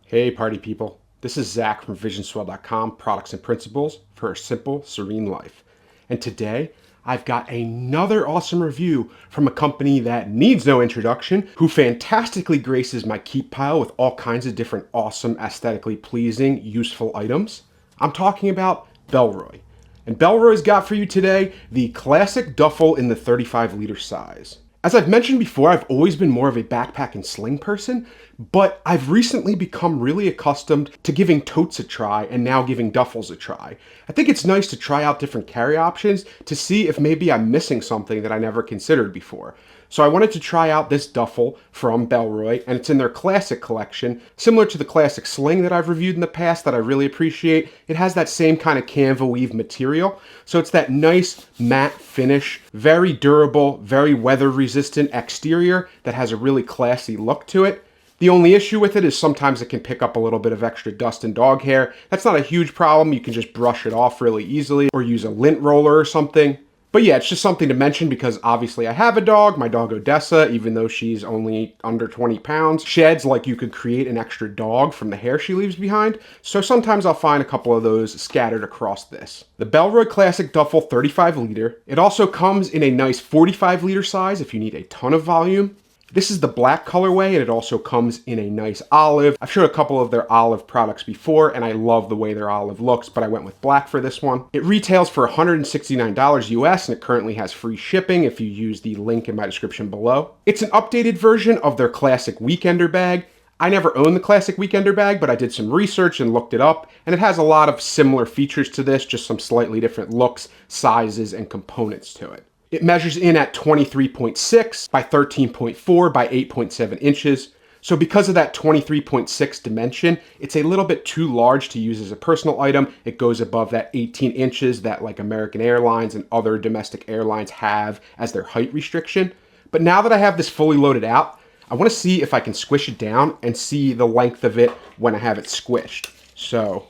Hey party people, this is Zach from visionswell.com, products and principles for a simple, serene life. And today, I've got another awesome review from a company that needs no introduction, who fantastically graces my keep pile with all kinds of different awesome, aesthetically pleasing, useful items. I'm talking about Bellroy. And Bellroy's got for you today the Classic Duffel in the 35-liter size. As I've mentioned before, I've always been more of a backpack and sling person, but I've recently become really accustomed to giving totes a try and now giving duffels a try. I think it's nice to try out different carry options to see if maybe I'm missing something that I never considered before. So I wanted to try out this duffel from Bellroy, and it's in their classic collection, similar to the classic sling that I've reviewed in the past that I really appreciate. It has that same kind of canva weave material, so it's that nice matte finish, very durable, very weather resistant exterior that has a really classy look to it. The only issue with it is sometimes it can pick up a little bit of extra dust and dog hair. That's not a huge problem. You can just brush it off really easily or use a lint roller or something. But yeah, it's just something to mention because obviously I have a dog. My dog Odessa, even though she's only under 20 pounds, sheds like you could create an extra dog from the hair she leaves behind. So sometimes I'll find a couple of those scattered across this. The Bellroy Classic Duffel 35 liter. It also comes in a nice 45 liter size if you need a ton of volume. This is the black colorway, and it also comes in a nice olive. I've showed a couple of their olive products before, and I love the way their olive looks, but I went with black for this one. It retails for $169 US, and it currently has free shipping if you use the link in my description below. It's an updated version of their classic weekender bag. I never owned the classic weekender bag, but I did some research and looked it up, and it has a lot of similar features to this, just some slightly different looks, sizes, and components to it. It measures in at 23.6 by 13.4 by 8.7 inches. So because of that 23.6 dimension, it's a little bit too large to use as a personal item. It goes above that 18 inches that like American Airlines and other domestic airlines have as their height restriction. But now that I have this fully loaded out, I want to see if I can squish it down and see the length of it when I have it squished. So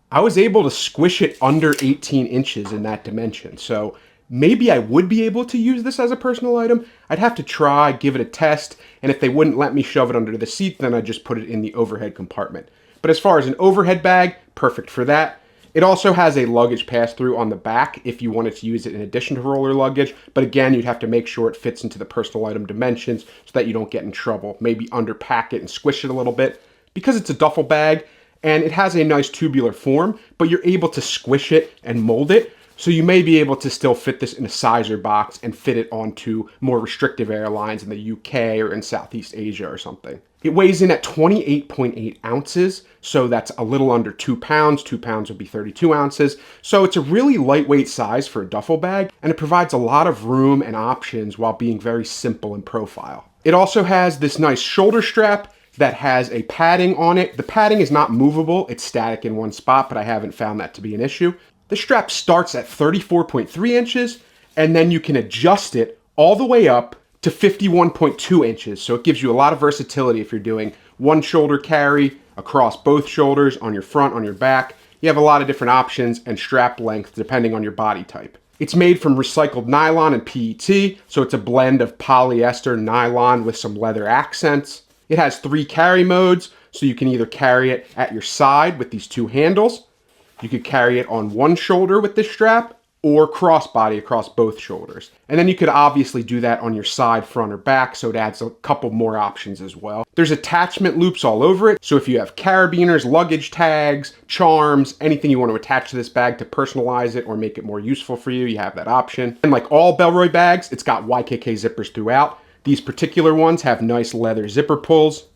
I was able to squish it under 18 inches in that dimension. So maybe I would be able to use this as a personal item. I'd have to try, give it a test, and if they wouldn't let me shove it under the seat, then I'd just put it in the overhead compartment. But as far as an overhead bag, perfect for that. It also has a luggage pass-through on the back if you wanted to use it in addition to roller luggage. But again, you'd have to make sure it fits into the personal item dimensions so that you don't get in trouble. Maybe underpack it and squish it a little bit. Because it's a duffel bag, and it has a nice tubular form, but you're able to squish it and mold it. So you may be able to still fit this in a sizer box and fit it onto more restrictive airlines in the UK or in Southeast Asia or something. It weighs in at 28.8 ounces, so that's a little under 2 pounds. 2 pounds would be 32 ounces. So it's a really lightweight size for a duffel bag, and it provides a lot of room and options while being very simple in profile. It also has this nice shoulder strap that has a padding on it. The padding is not movable, it's static in one spot, but I haven't found that to be an issue. The strap starts at 34.3 inches, and then you can adjust it all the way up to 51.2 inches. So it gives you a lot of versatility if you're doing one shoulder carry across both shoulders, on your front, on your back. You have a lot of different options and strap length depending on your body type. It's made from recycled nylon and PET, so it's a blend of polyester nylon with some leather accents. It has 3 carry modes, so you can either carry it at your side with these 2 handles, you could carry it on one shoulder with this strap, or crossbody across both shoulders. And then you could obviously do that on your side, front, or back, so it adds a couple more options as well. There's attachment loops all over it, so if you have carabiners, luggage tags, charms, anything you want to attach to this bag to personalize it or make it more useful for you, you have that option. And like all Bellroy bags, it's got YKK zippers throughout. These particular ones have nice leather zipper pulls.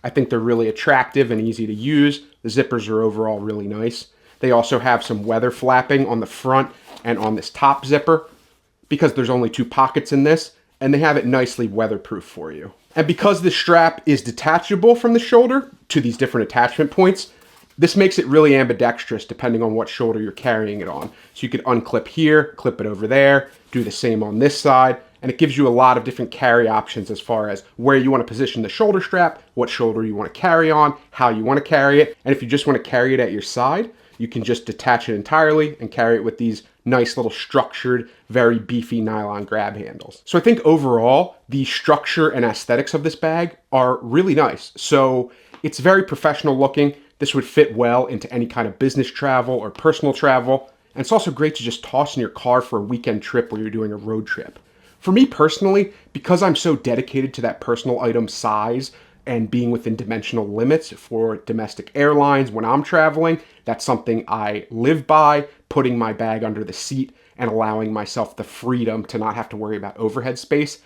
I think they're really attractive and easy to use. The zippers are overall really nice. They also have some weather flapping on the front and on this top zipper because there's only 2 pockets in this, and they have it nicely weatherproof for you. And because the strap is detachable from the shoulder to these different attachment points, this makes it really ambidextrous depending on what shoulder you're carrying it on. So you could unclip here, clip it over there, do the same on this side, and it gives you a lot of different carry options as far as where you want to position the shoulder strap, what shoulder you want to carry on, how you want to carry it, and if you just want to carry it at your side, you can just detach it entirely and carry it with these nice little structured, very beefy nylon grab handles. So I think overall, the structure and aesthetics of this bag are really nice. So it's very professional looking. This would fit well into any kind of business travel or personal travel. And it's also great to just toss in your car for a weekend trip where you're doing a road trip. For me personally, because I'm so dedicated to that personal item size and being within dimensional limits for domestic airlines when I'm traveling, that's something I live by, putting my bag under the seat and allowing myself the freedom to not have to worry about overhead space.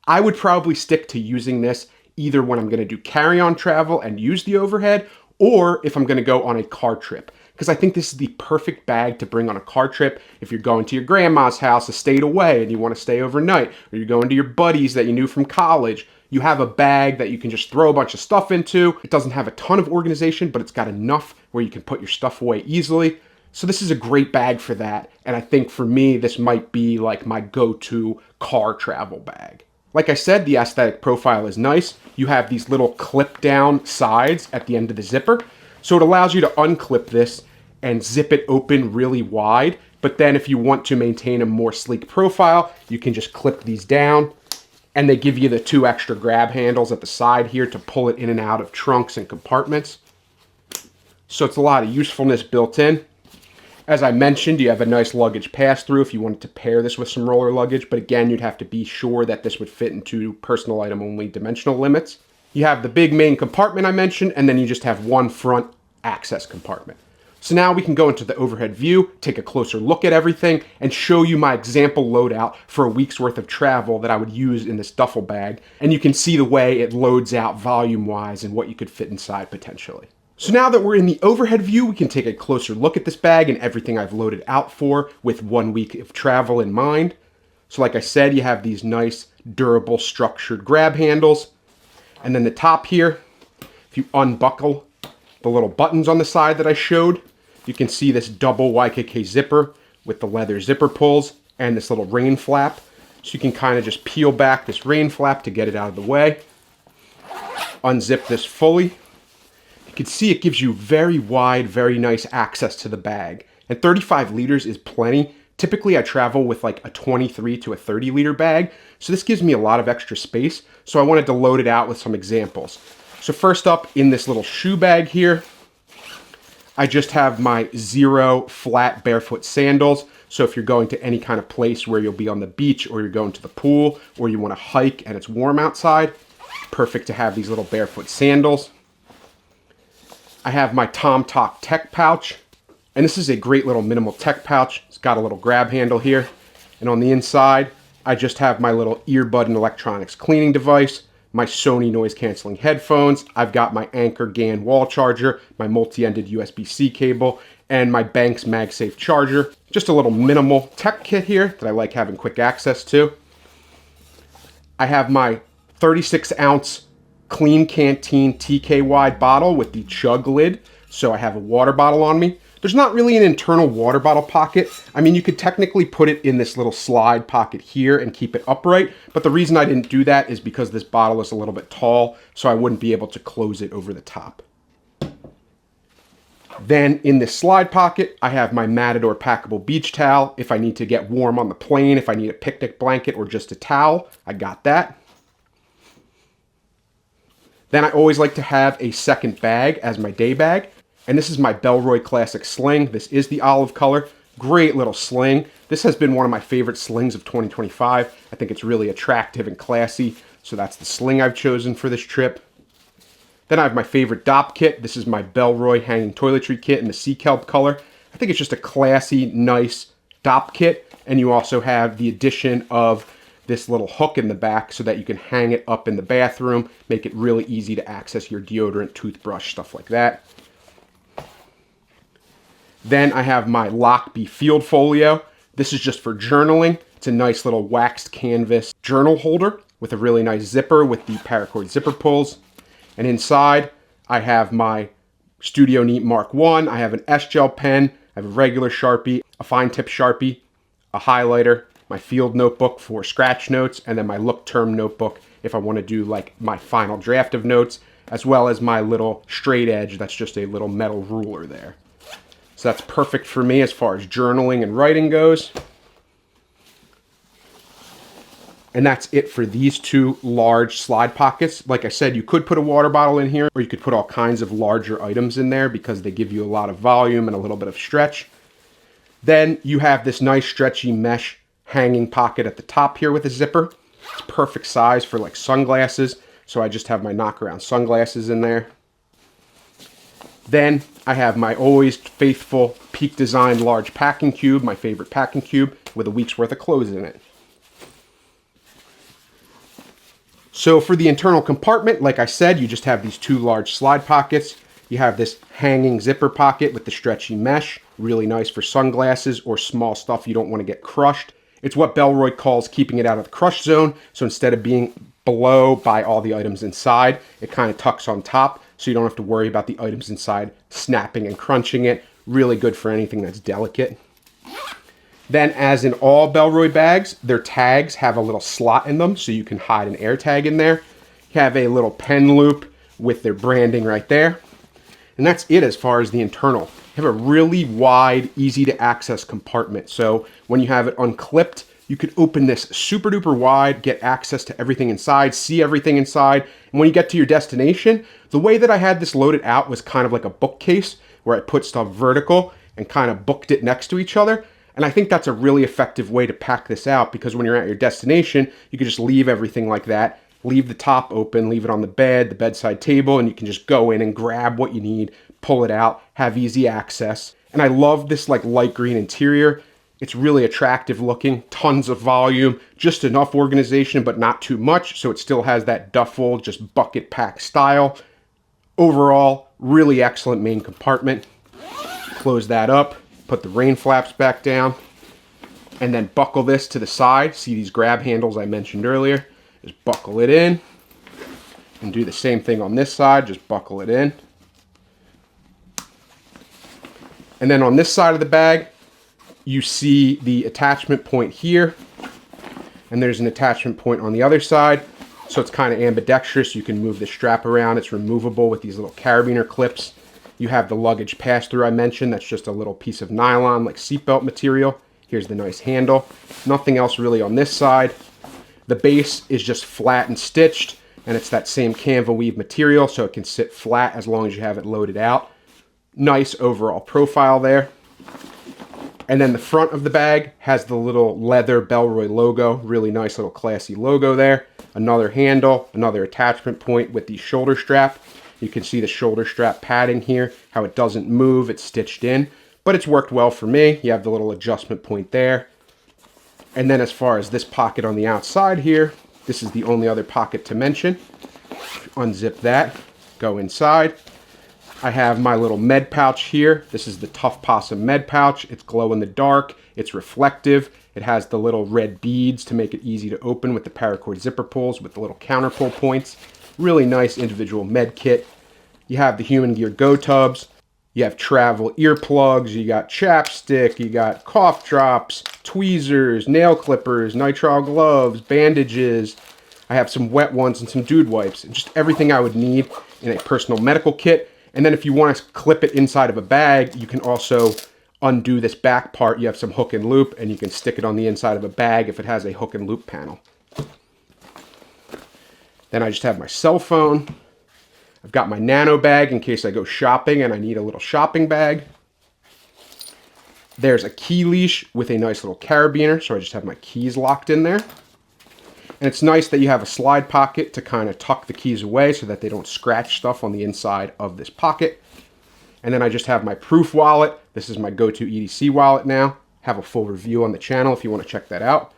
I would probably stick to using this either when I'm going to do carry-on travel and use the overhead, or if I'm going to go on a car trip. Because I think this is the perfect bag to bring on a car trip if you're going to your grandma's house a state away and you want to stay overnight, or you're going to your buddies that you knew from college. You have a bag that you can just throw a bunch of stuff into. It doesn't have a ton of organization, but it's got enough where you can put your stuff away easily. So this is a great bag for that. And I think for me, this might be like my go-to car travel bag. Like I said, the aesthetic profile is nice. You have these little clip down sides at the end of the zipper. So it allows you to unclip this and zip it open really wide. But then if you want to maintain a more sleek profile, you can just clip these down. And they give you the 2 extra grab handles at the side here to pull it in and out of trunks and compartments. So it's a lot of usefulness built in. As I mentioned, you have a nice luggage pass-through if you wanted to pair this with some roller luggage, but again, you'd have to be sure that this would fit into personal item only dimensional limits. You have the big main compartment I mentioned, and then you just have one front access compartment. So now we can go into the overhead view, take a closer look at everything, and show you my example loadout for a week's worth of travel that I would use in this duffel bag. And you can see the way it loads out volume-wise and what you could fit inside potentially. So now that we're in the overhead view, we can take a closer look at this bag and everything I've loaded out for with 1 week of travel in mind. So like I said, you have these nice, durable, structured grab handles. And then the top here, if you unbuckle the little buttons on the side that I showed, you can see this double YKK zipper with the leather zipper pulls and this little rain flap. So you can kind of just peel back this rain flap to get it out of the way. Unzip this fully. You can see it gives you very wide, very nice access to the bag. And 35 liters is plenty. Typically I travel with like a 23 to a 30 liter bag. So this gives me a lot of extra space. So I wanted to load it out with some examples. So first up in this little shoe bag here, I just have my 0 flat barefoot sandals. So if you're going to any kind of place where you'll be on the beach or you're going to the pool or you want to hike and it's warm outside, perfect to have these little barefoot sandals. I have my Tom Talk tech pouch, and this is a great little minimal tech pouch. It's got a little grab handle here, and on the inside, I just have my little earbud and electronics cleaning device, my Sony noise canceling headphones. I've got my Anker GAN wall charger, my multi-ended USB-C cable, and my Banks MagSafe charger. Just a little minimal tech kit here that I like having quick access to. I have my 36-ounce Clean Canteen TK wide bottle with the chug lid, so I have a water bottle on me. There's not really an internal water bottle pocket. I mean, you could technically put it in this little slide pocket here and keep it upright, but the reason I didn't do that is because this bottle is a little bit tall, so I wouldn't be able to close it over the top. Then in this slide pocket, I have my Matador packable beach towel. If I need to get warm on the plane, if I need a picnic blanket or just a towel, I got that. Then I always like to have a second bag as my day bag. And this is my Bellroy Classic Sling. This is the olive color. Great little sling. This has been one of my favorite slings of 2025. I think it's really attractive and classy. So that's the sling I've chosen for this trip. Then I have my favorite DOP kit. This is my Bellroy hanging toiletry kit in the sea kelp color. I think it's just a classy, nice DOP kit. And you also have the addition of this little hook in the back so that you can hang it up in the bathroom, make it really easy to access your deodorant, toothbrush, stuff like that. Then I have my Lockbee Field Folio. This is just for journaling. It's a nice little waxed canvas journal holder with a really nice zipper with the paracord zipper pulls. And inside, I have my Studio Neat Mark 1. I have an S-Gel pen. I have a regular Sharpie, a fine tip Sharpie, a highlighter, my field notebook for scratch notes, and then my look term notebook if I want to do like my final draft of notes, as well as my little straight edge that's just a little metal ruler there. So that's perfect for me as far as journaling and writing goes. And that's it for these two large slide pockets. Like I said, you could put a water bottle in here, or you could put all kinds of larger items in there because they give you a lot of volume and a little bit of stretch. Then you have this nice stretchy mesh hanging pocket at the top here with a zipper. It's perfect size for like sunglasses. So I just have my knockaround sunglasses in there. Then I have my always faithful Peak Design large packing cube, my favorite packing cube, with a week's worth of clothes in it. So for the internal compartment, like I said, you just have these two large slide pockets. You have this hanging zipper pocket with the stretchy mesh, really nice for sunglasses or small stuff you don't want to get crushed. It's what Bellroy calls keeping it out of the crush zone. So instead of being below by all the items inside, it kind of tucks on top, so you don't have to worry about the items inside snapping and crunching it. Really good for anything that's delicate. Then, as in all Bellroy bags, their tags have a little slot in them, so you can hide an air tag in there. You have a little pen loop with their branding right there. And that's it as far as the internal. You have a really wide, easy to access compartment. So when you have it unclipped, you could open this super duper wide, get access to everything inside, see everything inside. And when you get to your destination, the way that I had this loaded out was kind of like a bookcase where I put stuff vertical and kind of booked it next to each other. And I think that's a really effective way to pack this out, because when you're at your destination, you can just leave everything like that, leave the top open, leave it on the bed, the bedside table, and you can just go in and grab what you need, pull it out, have easy access. And I love this like light green interior. It's really attractive looking, tons of volume, just enough organization, but not too much. So it still has that duffel, just bucket pack style. Overall, really excellent main compartment. Close that up. Put the rain flaps back down, and then buckle this to the side. See these grab handles I mentioned earlier? Just buckle it in, and do the same thing on this side. Just buckle it in. And then on this side of the bag, you see the attachment point here, and there's an attachment point on the other side. So it's kind of ambidextrous. You can move the strap around. It's removable with these little carabiner clips. You have the luggage pass-through I mentioned. That's just a little piece of nylon, like seatbelt material. Here's the nice handle. Nothing else really on this side. The base is just flat and stitched, and it's that same canva weave material, so it can sit flat as long as you have it loaded out. Nice overall profile there. And then the front of the bag has the little leather Bellroy logo. Really nice little classy logo there. Another handle, another attachment point with the shoulder strap. You can see the shoulder strap padding here, how it doesn't move, it's stitched in, but it's worked well for me. You have the little adjustment point there. And then as far as this pocket on the outside here, this is the only other pocket to mention. Unzip that, go inside. I have my little med pouch here. This is the Tough Possum med pouch. It's glow in the dark, it's reflective. It has the little red beads to make it easy to open with the paracord zipper pulls with the little counter pull points. Really nice individual med kit. You have the Human Gear Go tubs. You have travel earplugs. You got chapstick. You got cough drops, tweezers, nail clippers, nitrile gloves, bandages. I have some wet ones and some dude wipes. And just everything I would need in a personal medical kit. And then if you want to clip it inside of a bag, you can also undo this back part. You have some hook and loop, and you can stick it on the inside of a bag if it has a hook and loop panel. Then I just have my cell phone. I've got my nano bag in case I go shopping and I need a little shopping bag. There's a key leash with a nice little carabiner, so I just have my keys locked in there. And it's nice that you have a slide pocket to kind of tuck the keys away so that they don't scratch stuff on the inside of this pocket. And then I just have my proof wallet. This is my go-to EDC wallet now. Have a full review on the channel if you want to check that out.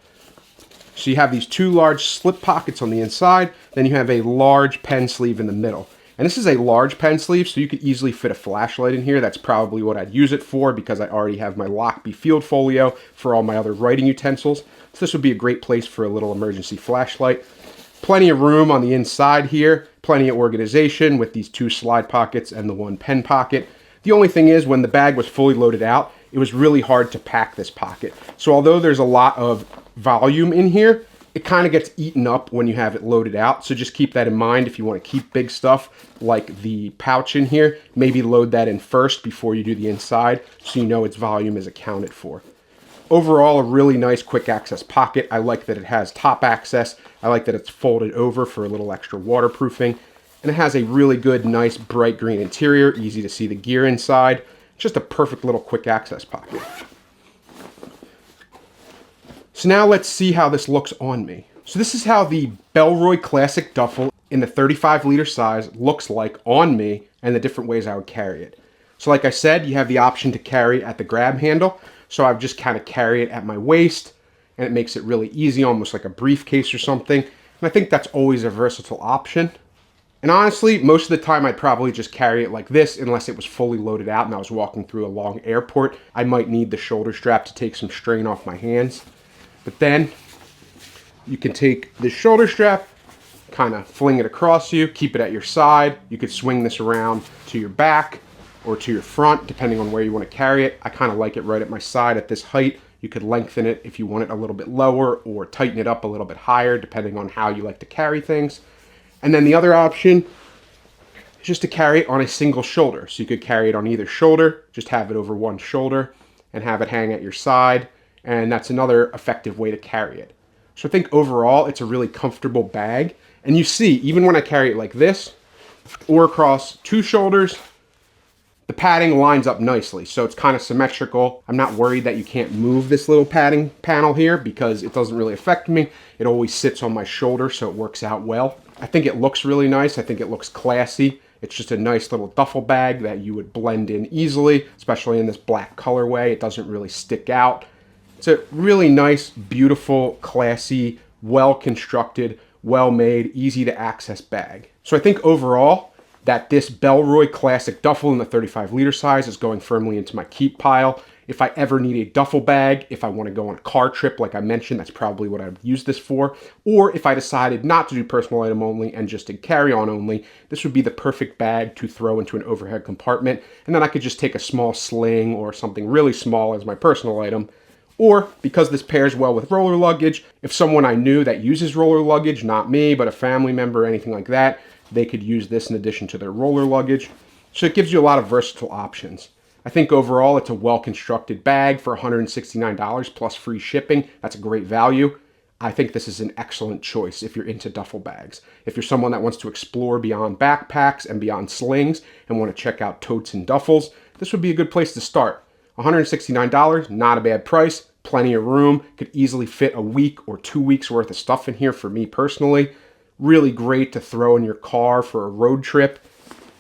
So you have these two large slip pockets on the inside, then you have a large pen sleeve in the middle. And this is a large pen sleeve, so you could easily fit a flashlight in here. That's probably what I'd use it for, because I already have my Lockbee field folio for all my other writing utensils. So this would be a great place for a little emergency flashlight. Plenty of room on the inside here, plenty of organization with these two slide pockets and the one pen pocket. The only thing is, when the bag was fully loaded out, it was really hard to pack this pocket. So although there's a lot of volume in here, it kind of gets eaten up when you have it loaded out. So just keep that in mind if you want to keep big stuff like the pouch in here. Maybe load that in first before you do the inside so you know its volume is accounted for. Overall, a really nice quick access pocket. I like that it has top access. I like that it's folded over for a little extra waterproofing. And it has a really good, nice, bright green interior. Easy to see the gear inside. Just a perfect little quick access pocket. So now let's see how this looks on me. So this is how the Bellroy Classic Duffel in the 35-liter size looks like on me and the different ways I would carry it. So like I said, you have the option to carry at the grab handle. So I just kind of carry it at my waist, and it makes it really easy, almost like a briefcase or something. And I think that's always a versatile option. And honestly, most of the time I'd probably just carry it like this unless it was fully loaded out and I was walking through a long airport. I might need the shoulder strap to take some strain off my hands. But then you can take this shoulder strap, kind of fling it across you, keep it at your side. You could swing this around to your back or to your front, depending on where you want to carry it. I kind of like it right at my side at this height. You could lengthen it if you want it a little bit lower or tighten it up a little bit higher, depending on how you like to carry things. And then the other option is just to carry it on a single shoulder. So you could carry it on either shoulder, just have it over one shoulder and have it hang at your side. And that's another effective way to carry it. So I think overall, it's a really comfortable bag. And you see, even when I carry it like this or across two shoulders, the padding lines up nicely, so it's kind of symmetrical. I'm not worried that you can't move this little padding panel here because it doesn't really affect me. It always sits on my shoulder, so it works out well. I think it looks really nice. I think it looks classy. It's just a nice little duffel bag that you would blend in easily, especially in this black colorway. It doesn't really stick out. It's a really nice, beautiful, classy, well-constructed, well-made, easy-to-access bag. So I think overall, that this Bellroy Classic Duffel in the 35-liter size is going firmly into my keep pile. If I ever need a duffel bag, if I want to go on a car trip, like I mentioned, that's probably what I would use this for. Or if I decided not to do personal item only and just did carry-on only, this would be the perfect bag to throw into an overhead compartment. And then I could just take a small sling or something really small as my personal item. Or, because this pairs well with roller luggage, if someone I knew that uses roller luggage, not me, but a family member or anything like that, they could use this in addition to their roller luggage. So it gives you a lot of versatile options. I think overall it's a well-constructed bag for $169 plus free shipping. That's a great value. I think this is an excellent choice if you're into duffel bags. If you're someone that wants to explore beyond backpacks and beyond slings and want to check out totes and duffels, this would be a good place to start. $169, not a bad price, plenty of room, could easily fit a week or 2 weeks worth of stuff in here for me personally. Really great to throw in your car for a road trip.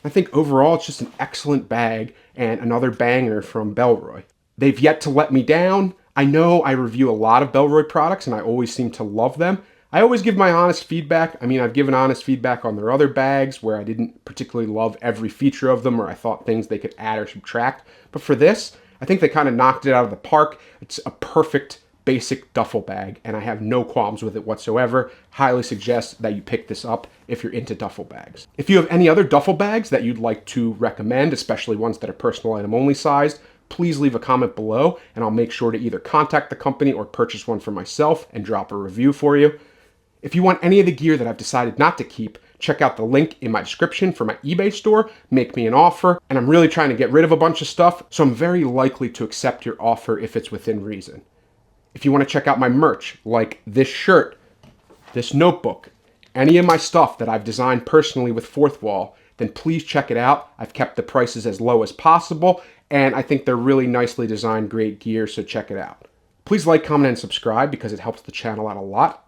I think overall it's just an excellent bag and another banger from Bellroy. They've yet to let me down. I know I review a lot of Bellroy products and I always seem to love them. I always give my honest feedback. I mean, I've given honest feedback on their other bags where I didn't particularly love every feature of them or I thought things they could add or subtract. But for this, I think they kind of knocked it out of the park. It's a perfect basic duffel bag and I have no qualms with it whatsoever. Highly suggest that you pick this up if you're into duffel bags. If you have any other duffel bags that you'd like to recommend, especially ones that are personal item only sized, please leave a comment below and I'll make sure to either contact the company or purchase one for myself and drop a review for you. If you want any of the gear that I've decided not to keep, check out the link in my description for my eBay store, make me an offer, and I'm really trying to get rid of a bunch of stuff, so I'm very likely to accept your offer if it's within reason. If you want to check out my merch, like this shirt, this notebook, any of my stuff that I've designed personally with Fourth Wall, then please check it out. I've kept the prices as low as possible, and I think they're really nicely designed, great gear, so check it out. Please like, comment, and subscribe because it helps the channel out a lot.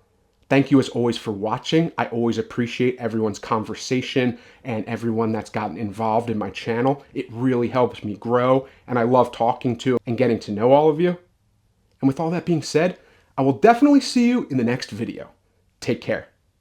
Thank you as always for watching. I always appreciate everyone's conversation and everyone that's gotten involved in my channel. It really helps me grow, and I love talking to and getting to know all of you. And with all that being said, I will definitely see you in the next video. Take care.